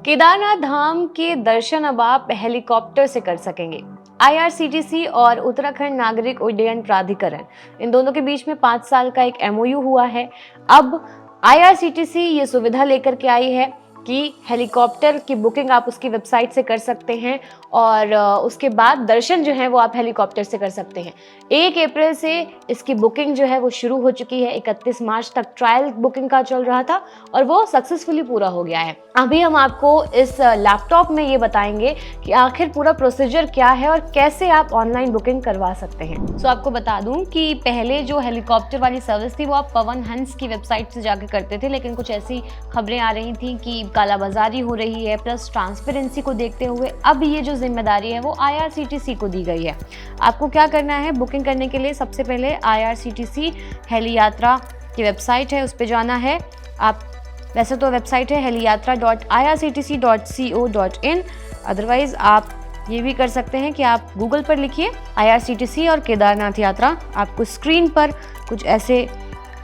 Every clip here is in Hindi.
केदारनाथ धाम के दर्शन अब आप हेलीकॉप्टर से कर सकेंगे। IRCTC और उत्तराखंड नागरिक उड्डयन प्राधिकरण, इन दोनों के बीच में 5 साल का एक MOU हुआ है। अब IRCTC ये सुविधा लेकर के आई है कि हेलीकॉप्टर की बुकिंग आप उसकी वेबसाइट से कर सकते हैं और उसके बाद दर्शन जो है वो आप हेलीकॉप्टर से कर सकते हैं। 1 अप्रैल से इसकी बुकिंग जो है वो शुरू हो चुकी है। 31 मार्च तक ट्रायल बुकिंग का चल रहा था और वो सक्सेसफुली पूरा हो गया है। अभी हम आपको इस लैपटॉप में ये बताएंगे कि आखिर पूरा प्रोसीजर क्या है और कैसे आप ऑनलाइन बुकिंग करवा सकते हैं। सो आपको बता दूं कि पहले जो हेलीकॉप्टर वाली सर्विस थी वो आप पवन हंस की वेबसाइट से जाकर करते थे, लेकिन कुछ ऐसी खबरें आ रही थी कि कालाबाजारी हो रही है, प्लस ट्रांसपेरेंसी को देखते हुए अब ये जो जिम्मेदारी है वो IRCTC को दी गई है। आपको क्या करना है बुकिंग करने के लिए? सबसे पहले IRCTC हेली यात्रा की वेबसाइट है, उस पर जाना है। आप वैसे तो वेबसाइट है heliYatra.irctc.co.in, अदरवाइज आप ये भी कर सकते हैं कि आप गूगल पर लिखिए IRCTC और केदारनाथ यात्रा, आपको स्क्रीन पर कुछ ऐसे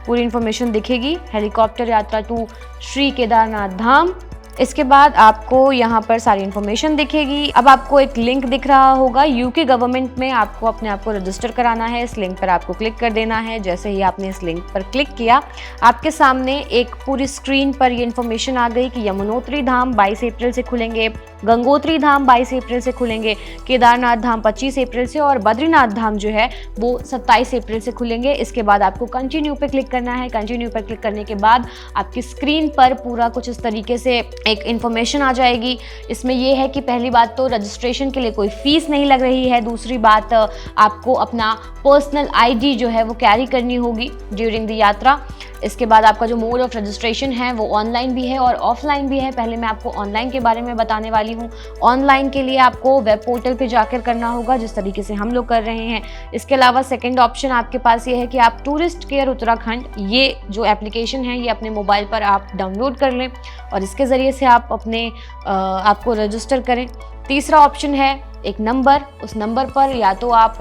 पूरी इन्फॉर्मेशन दिखेगी, हेलीकॉप्टर यात्रा टू श्री केदारनाथ धाम। इसके बाद आपको यहाँ पर सारी इन्फॉर्मेशन दिखेगी। अब आपको एक लिंक दिख रहा होगा, UK गवर्नमेंट में आपको अपने आप को रजिस्टर कराना है। इस लिंक पर आपको क्लिक कर देना है। जैसे ही आपने इस लिंक पर क्लिक किया, आपके सामने एक पूरी स्क्रीन पर ये इन्फॉर्मेशन आ गई कि यमुनोत्री धाम 22 अप्रैल से खुलेंगे, गंगोत्री धाम 22 अप्रैल से खुलेंगे, केदारनाथ धाम 25 अप्रैल से और बद्रीनाथ धाम जो है वो 27 अप्रैल से खुलेंगे। इसके बाद आपको कंटिन्यू पे क्लिक करना है। कंटिन्यू पर क्लिक करने के बाद आपकी स्क्रीन पर पूरा कुछ इस तरीके से एक इन्फॉर्मेशन आ जाएगी। इसमें यह है कि पहली बात तो रजिस्ट्रेशन के लिए कोई फीस नहीं लग रही है। दूसरी बात, आपको अपना पर्सनल ID जो है वो कैरी करनी होगी ड्यूरिंग द यात्रा। इसके बाद आपका जो मोड ऑफ रजिस्ट्रेशन है वो ऑनलाइन भी है और ऑफलाइन भी है। पहले मैं आपको ऑनलाइन के बारे में बताने वाली हूँ। ऑनलाइन के लिए आपको वेब पोर्टल पे जाकर करना होगा, जिस तरीके से हम लोग कर रहे हैं। इसके अलावा सेकंड ऑप्शन आपके पास ये है कि आप टूरिस्ट केयर उत्तराखंड, ये जो एप्लीकेशन है ये अपने मोबाइल पर आप डाउनलोड कर लें और इसके ज़रिए से आप अपने आपको रजिस्टर करें। तीसरा ऑप्शन है एक नंबर, उस नंबर पर या तो आप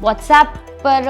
व्हाट्सएप पर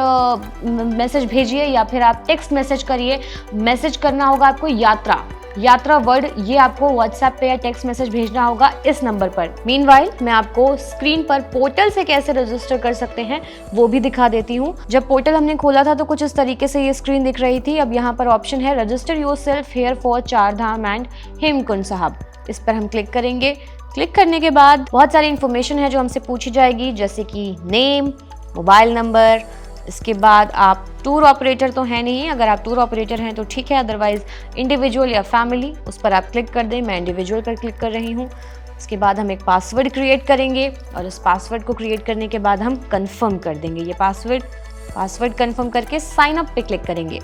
मैसेज भेजिए या फिर आप टेक्स्ट मैसेज करिए। मैसेज करना होगा आपको यात्रा वर्ड, ये आपको व्हाट्सएप पे या टेक्स्ट मैसेज भेजना होगा इस नंबर पर। मीनवाइल मैं आपको स्क्रीन पर पोर्टल से कैसे रजिस्टर कर सकते हैं वो भी दिखा देती हूँ। जब पोर्टल हमने खोला था तो कुछ इस तरीके से ये स्क्रीन दिख रही थी। अब यहाँ पर ऑप्शन है register yourself here for Chardham and Hemkund Sahib, इस पर हम क्लिक करेंगे। क्लिक करने के बाद बहुत सारी इन्फॉर्मेशन है जो हमसे पूछी जाएगी, जैसे कि नेम, मोबाइल नंबर। इसके बाद आप टूर ऑपरेटर तो है नहीं, अगर आप टूर ऑपरेटर हैं तो ठीक है, अदरवाइज इंडिविजुअल या फैमिली, उस पर आप क्लिक कर दें। मैं इंडिविजुअल पर क्लिक कर रही हूँ। इसके बाद हम एक पासवर्ड क्रिएट करेंगे और इस पासवर्ड को क्रिएट करने के बाद हम कंफर्म कर देंगे ये पासवर्ड कंफर्म करके साइन अप पे क्लिक करेंगे।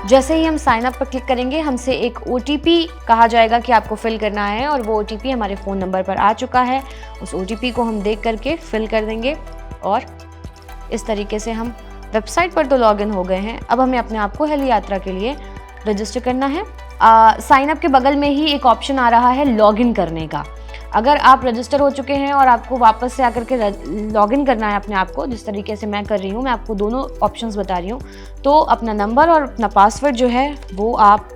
जैसे ही हम साइन अप पर क्लिक करेंगे, हमसे एक OTP कहा जाएगा कि आपको फिल करना है और वो OTP हमारे फ़ोन नंबर पर आ चुका है। उस OTP को हम देख करके फिल कर देंगे और इस तरीके से हम वेबसाइट पर तो लॉगिन हो गए हैं। अब हमें अपने आप को हेली यात्रा के लिए रजिस्टर करना है। साइन अप के बगल में ही एक ऑप्शन आ रहा है लॉगिन करने का। अगर आप रजिस्टर हो चुके हैं और आपको वापस से आकर के लॉगिन करना है अपने आप को, जिस तरीके से मैं कर रही हूँ, मैं आपको दोनों ऑप्शंस बता रही हूँ, तो अपना नंबर और अपना पासवर्ड जो है वो आप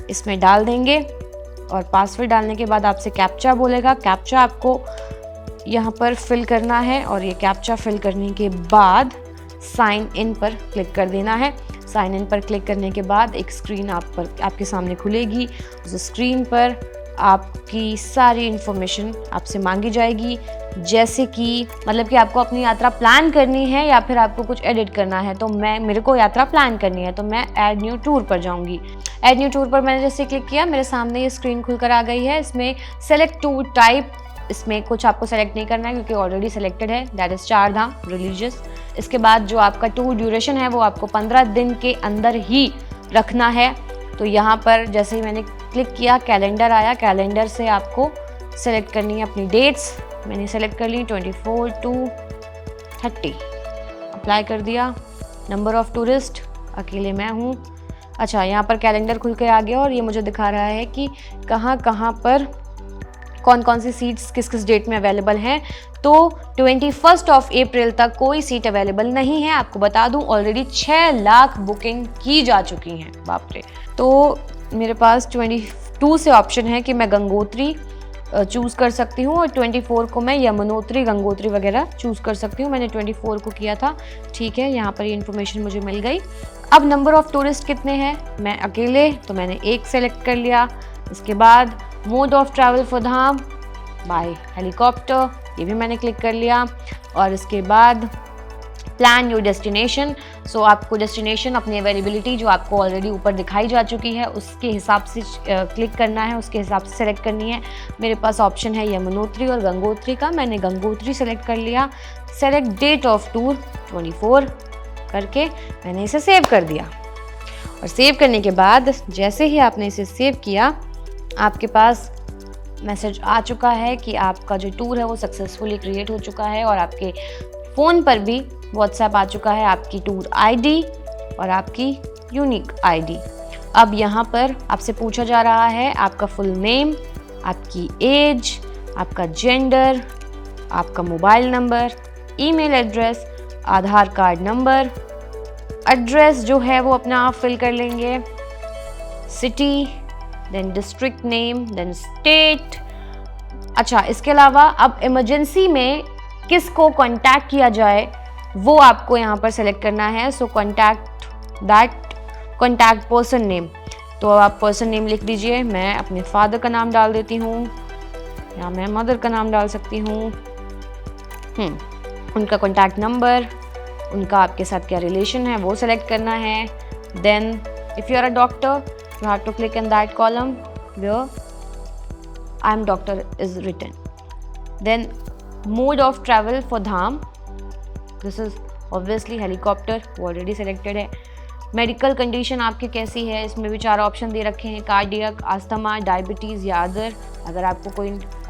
इसमें डाल देंगे और पासवर्ड डालने के बाद आपसे कैप्चा बोलेगा। कैप्चा आपको यहाँ पर फिल करना है और ये कैप्चा फिल करने के बाद साइन इन पर क्लिक कर देना है। साइन इन पर क्लिक करने के बाद एक स्क्रीन आपके सामने खुलेगी। उस स्क्रीन पर आपकी सारी इन्फॉर्मेशन आपसे मांगी जाएगी, जैसे कि मतलब कि आपको अपनी यात्रा प्लान करनी है या फिर आपको कुछ एडिट करना है। तो मेरे को यात्रा प्लान करनी है तो मैं ऐड न्यू टूर पर जाऊंगी। ऐड न्यू टूर पर मैंने जैसे क्लिक किया, मेरे सामने ये स्क्रीन खुलकर आ गई है। इसमें सेलेक्ट टूर टाइप, इसमें कुछ आपको सेलेक्ट नहीं करना है क्योंकि ऑलरेडी सेलेक्टेड है, दैट इज़ चारधाम रिलीजियस। इसके बाद जो आपका टूर ड्यूरेशन है वो आपको 15 दिन के अंदर ही रखना है। तो यहाँ पर जैसे ही मैंने क्लिक किया, कैलेंडर आया। कैलेंडर से आपको सेलेक्ट करनी है अपनी डेट्स। मैंने सेलेक्ट कर ली 24 to 30, अप्लाई कर दिया। नंबर ऑफ़ टूरिस्ट अकेले मैं हूँ। अच्छा, यहाँ पर कैलेंडर खुल के आ गया और ये मुझे दिखा रहा है कि कहाँ कहाँ पर कौन कौन सी सीट्स किस किस डेट में अवेलेबल हैं, तो 21 अप्रैल तक कोई सीट अवेलेबल नहीं है। आपको बता दूं ऑलरेडी 6 लाख बुकिंग की जा चुकी हैं, बाप रे। तो मेरे पास 22 से ऑप्शन है कि मैं गंगोत्री चूज़ कर सकती हूँ और 24 को मैं यमुनोत्री, गंगोत्री वगैरह चूज़ कर सकती हूँ। मैंने 24 को किया था, ठीक है। यहाँ पर ये इन्फॉर्मेशन मुझे मिल गई। अब नंबर ऑफ़ टूरिस्ट कितने हैं, मैं अकेले, तो मैंने 1 सेलेक्ट कर लिया। इसके बाद mode of travel for Dham by helicopter, ये भी मैंने क्लिक कर लिया। और इसके बाद प्लान योर डेस्टिनेशन, सो आपको डेस्टिनेशन अपनी अवेलेबिलिटी जो आपको ऑलरेडी ऊपर दिखाई जा चुकी है उसके हिसाब से क्लिक करना है, उसके हिसाब से सेलेक्ट करनी है। मेरे पास ऑप्शन है यमुनोत्री और गंगोत्री का, मैंने गंगोत्री सेलेक्ट कर लिया। सेलेक्ट डेट ऑफ टूर 24 करके मैंने इसे सेव कर दिया। और सेव करने के बाद जैसे ही आपने इसे सेव किया, आपके पास मैसेज आ चुका है कि आपका जो टूर है वो सक्सेसफुली क्रिएट हो चुका है और आपके फ़ोन पर भी व्हाट्सएप आ चुका है आपकी टूर आईडी और आपकी यूनिक आईडी। अब यहाँ पर आपसे पूछा जा रहा है आपका फुल नेम, आपकी एज, आपका जेंडर, आपका mobile number, email address, Aadhaar card number, address जो है वो अपना आप फिल कर लेंगे, city, then district name, then state. अच्छा, इसके अलावा अब इमरजेंसी में किसको कांटेक्ट किया जाए वो आपको यहाँ पर सेलेक्ट करना है। सो कॉन्टैक्ट पर्सन नेम, तो आप पर्सन नेम लिख दीजिए। मैं अपने फादर का नाम डाल देती हूँ या मैं मदर का नाम डाल सकती हूँ। उनका कॉन्टैक्ट नंबर, उनका आपके साथ क्या रिलेशन है वो सेलेक्ट करना है। Then if you are a doctor you have to click in that column where I am doctor is written. Then mode of travel for Dham, this is obviously helicopter, वो already selected है। मेडिकल कंडीशन आपकी कैसी है, इसमें भी 4 ऑप्शन दे रखे हैं, कार्डियक, अस्थमा, डायबिटीज़ या अदर। अगर आपको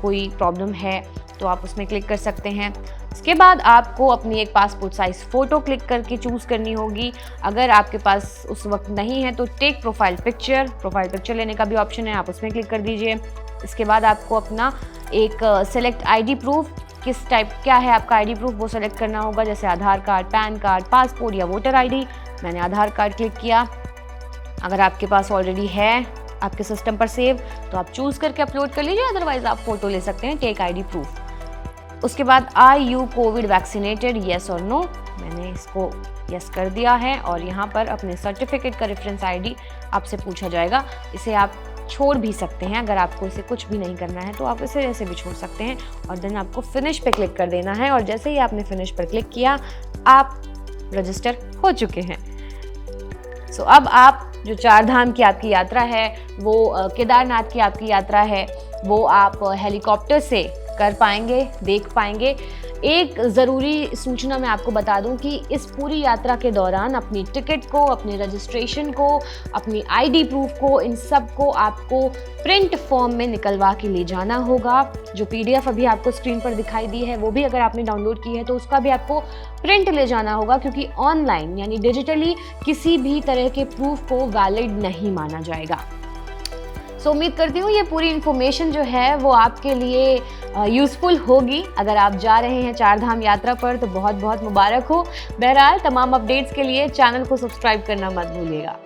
कोई प्रॉब्लम है तो आप उसमें क्लिक कर सकते हैं। इसके बाद आपको अपनी एक पासपोर्ट साइज़ फ़ोटो क्लिक करके चूज़ करनी होगी। अगर आपके पास उस वक्त नहीं है तो टेक प्रोफाइल पिक्चर लेने का भी ऑप्शन है, आप उसमें क्लिक कर दीजिए। इसके बाद आपको अपना एक सेलेक्ट आईडी प्रूफ, किस टाइप क्या है आपका आईडी प्रूफ वो सेलेक्ट करना होगा, जैसे आधार कार्ड, पैन कार्ड, पासपोर्ट या वोटर आईडी। मैंने आधार कार्ड क्लिक किया। अगर आपके पास ऑलरेडी है आपके सिस्टम पर सेव तो आप चूज़ करके अपलोड कर लीजिए, अदरवाइज़ आप फ़ोटो ले सकते हैं, टेक आईडी प्रूफ। उसके बाद are you Covid vaccinated, yes और नो, मैंने इसको येस कर दिया है। और यहाँ पर अपने सर्टिफिकेट का रेफरेंस आईडी आपसे पूछा जाएगा, इसे आप छोड़ भी सकते हैं। अगर आपको इसे कुछ भी नहीं करना है तो आप इसे ऐसे भी छोड़ सकते हैं। और देन आपको फिनिश पे क्लिक कर देना है। और जैसे ही आपने फिनिश पर क्लिक किया आप रजिस्टर हो चुके हैं। सो अब आप जो 4 धाम की आपकी यात्रा है, वो केदारनाथ की आपकी यात्रा है, वो आप हेलीकॉप्टर से कर पाएंगे, देख पाएंगे। एक ज़रूरी सूचना मैं आपको बता दूं कि इस पूरी यात्रा के दौरान अपनी टिकट को, अपने रजिस्ट्रेशन को, अपनी आईडी प्रूफ को, इन सब को आपको प्रिंट फॉर्म में निकलवा के ले जाना होगा। जो पीडीएफ अभी आपको स्क्रीन पर दिखाई दी है वो भी अगर आपने डाउनलोड की है तो उसका भी आपको प्रिंट ले जाना होगा, क्योंकि ऑनलाइन यानी डिजिटली किसी भी तरह के प्रूफ को वैलिड नहीं माना जाएगा। सो उम्मीद करती हूँ ये पूरी इन्फॉर्मेशन जो है वो आपके लिए यूज़फुल होगी। अगर आप जा रहे हैं 4 धाम यात्रा पर तो बहुत बहुत मुबारक हो। बहरहाल तमाम अपडेट्स के लिए चैनल को सब्सक्राइब करना मत भूलिएगा।